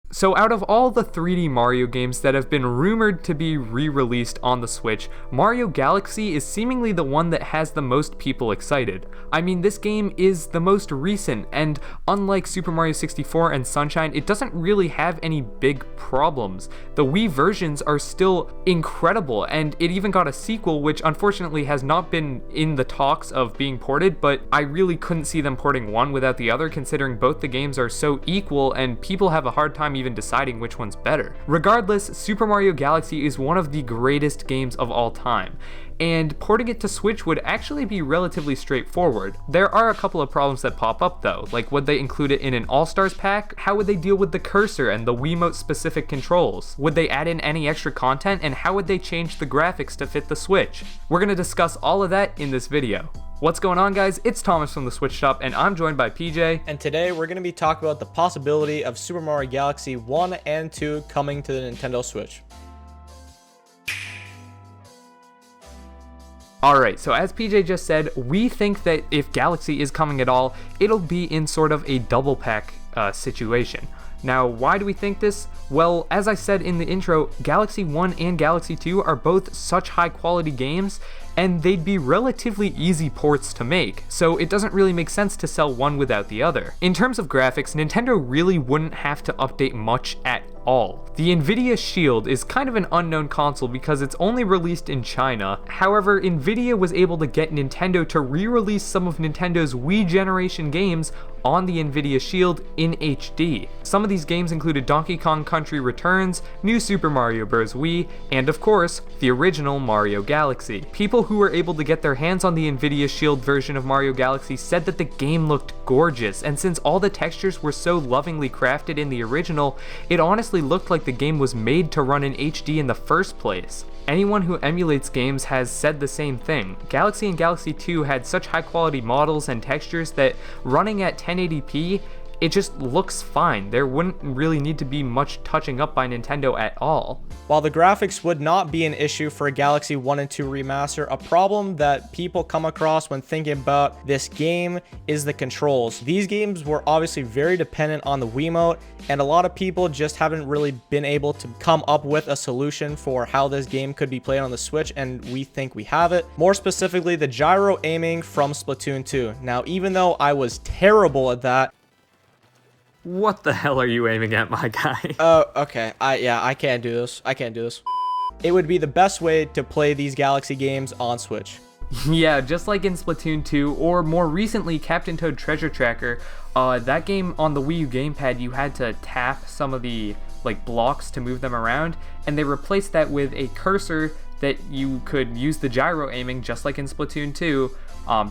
So out of all the 3D Mario games that have been rumored to be re-released on the Switch, Mario Galaxy is seemingly the one that has the most people excited. I mean, this game is the most recent, and unlike Super Mario 64 and Sunshine, it doesn't really have any big problems. The Wii versions are still incredible, and it even got a sequel, which unfortunately has not been in the talks of being ported, but I really couldn't see them porting one without the other, considering both the games are so equal and people have a hard time even deciding which one's better. Regardless, Super Mario Galaxy is one of the greatest games of all time, and porting it to Switch would actually be relatively straightforward. There are a couple of problems that pop up though, like would they include it in an All-Stars pack? How would they deal with the cursor and the Wiimote specific controls? Would they add in any extra content, and how would they change the graphics to fit the Switch? We're going to discuss all of that in this video. What's going on, guys? It's Thomas from the Switch Shop, and I'm joined by PJ. And today we're going to be talking about the possibility of Super Mario Galaxy 1 and 2 coming to the Nintendo Switch. Alright, so as PJ just said, we think that if Galaxy is coming at all, it'll be in sort of a double pack situation. Now, why do we think this? Well, as I said in the intro, Galaxy 1 and Galaxy 2 are both such high quality games, and they'd be relatively easy ports to make, so it doesn't really make sense to sell one without the other. In terms of graphics, Nintendo really wouldn't have to update much at all. The Nvidia Shield is kind of an unknown console because it's only released in China. However, Nvidia was able to get Nintendo to re-release some of Nintendo's Wii generation games on the Nvidia Shield in HD. Some of these games included Donkey Kong Country Returns, New Super Mario Bros. Wii, and of course, the original Mario Galaxy. People who were able to get their hands on the Nvidia Shield version of Mario Galaxy said that the game looked gorgeous, and since all the textures were so lovingly crafted in the original, it honestly looked like the game was made to run in HD in the first place. Anyone who emulates games has said the same thing. Galaxy and Galaxy 2 had such high quality models and textures that running at 1080p, it just looks fine. There wouldn't really need to be much touching up by Nintendo at all. While the graphics would not be an issue for a Galaxy 1 and 2 remaster, a problem that people come across when thinking about this game is the controls. These games were obviously very dependent on the Wiimote, and a lot of people just haven't really been able to come up with a solution for how this game could be played on the Switch, and we think we have it. More specifically, the gyro aiming from Splatoon 2. Now, even though I was terrible at that, What the hell are you aiming at, my guy? oh, okay. I can't do this. It would be the best way to play these Galaxy games on Switch. Yeah, just like in Splatoon 2, or more recently, Captain Toad Treasure Tracker, that game on the Wii U gamepad, you had to tap some of the blocks to move them around, and they replaced that with a cursor that you could use the gyro aiming, just like in Splatoon 2,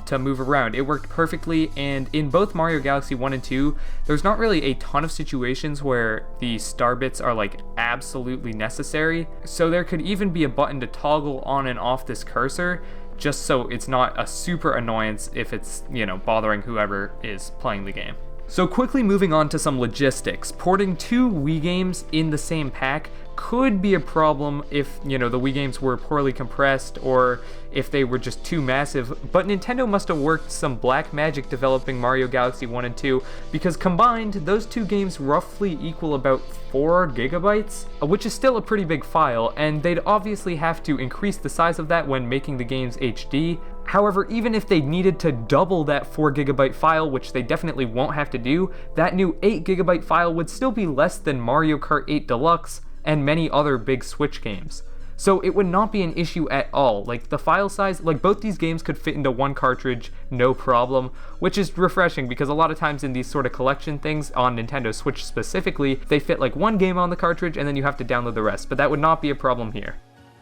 to move around. It worked perfectly, and in both Mario Galaxy 1 and 2, there's not really a ton of situations where the star bits are absolutely necessary, so there could even be a button to toggle on and off this cursor, just so it's not a super annoyance if it's, bothering whoever is playing the game. So quickly moving on to some logistics, porting two Wii games in the same pack could be a problem if, the Wii games were poorly compressed or if they were just too massive, but Nintendo must have worked some black magic developing Mario Galaxy 1 and 2, because combined, those two games roughly equal about 4 gigabytes, which is still a pretty big file, and they'd obviously have to increase the size of that when making the games HD. However, even if they needed to double that 4 gigabyte file, which they definitely won't have to do, that new 8 gigabyte file would still be less than Mario Kart 8 Deluxe and many other big Switch games. So it would not be an issue at all. The file size, both these games could fit into one cartridge, no problem, which is refreshing because a lot of times in these sort of collection things on Nintendo Switch specifically, they fit one game on the cartridge and then you have to download the rest, but that would not be a problem here.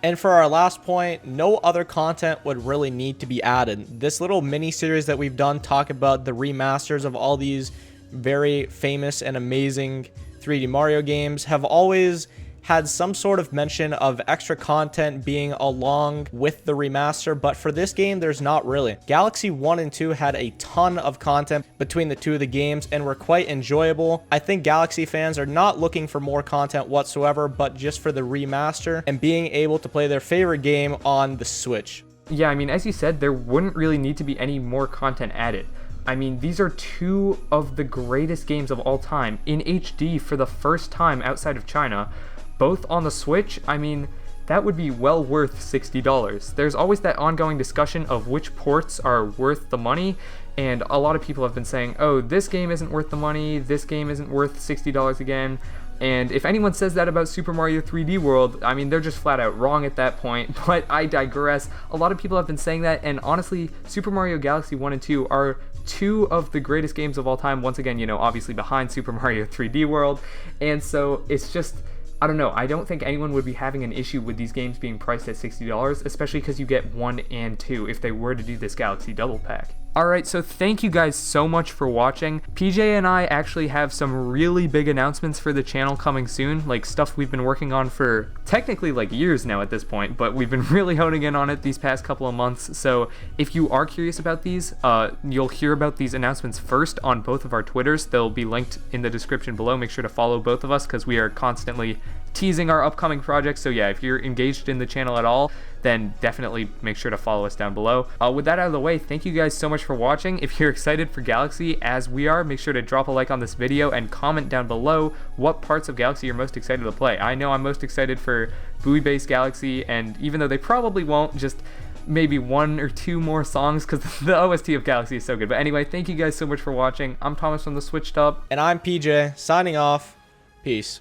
And for our last point, no other content would really need to be added. This little mini series that we've done talk about the remasters of all these very famous and amazing 3D Mario games have always had some sort of mention of extra content being along with the remaster, but for this game, there's not really. Galaxy 1 and 2 had a ton of content between the two of the games and were quite enjoyable. I think Galaxy fans are not looking for more content whatsoever, but just for the remaster and being able to play their favorite game on the Switch. Yeah, I mean, as you said, there wouldn't really need to be any more content added. I mean, these are two of the greatest games of all time in HD for the first time outside of China, both on the Switch. I mean, that would be well worth $60. There's always that ongoing discussion of which ports are worth the money, and a lot of people have been saying, oh, this game isn't worth the money, this game isn't worth $60 again. And if anyone says that about Super Mario 3D World, I mean, they're just flat out wrong at that point, but I digress. A lot of people have been saying that, and honestly, Super Mario Galaxy 1 and 2 are two of the greatest games of all time, once again, you know, obviously behind Super Mario 3D World, and so it's just, I don't know, I don't think anyone would be having an issue with these games being priced at $60, especially because you get 1 and 2 if they were to do this Galaxy Double Pack. Alright, so thank you guys so much for watching. PJ and I actually have some really big announcements for the channel coming soon, like stuff we've been working on for technically like years now at this point, but we've been really honing in on it these past couple of months. So if you are curious about these, you'll hear about these announcements first on both of our Twitters. They'll be linked in the description below. Make sure to follow both of us because we are constantly teasing our upcoming projects. So yeah, if you're engaged in the channel at all, then definitely make sure to follow us down below. With that out of the way, thank you guys so much for watching. If you're excited for Galaxy as we are, make sure to drop a like on this video and comment down below what parts of Galaxy you're most excited to play. I know I'm most excited for Buoy Base Galaxy, and even though they probably won't, just maybe 1 or 2 more songs because the OST of Galaxy is so good. But anyway, thank you guys so much for watching. I'm Thomas from the Switched Up. And I'm PJ, signing off. Peace.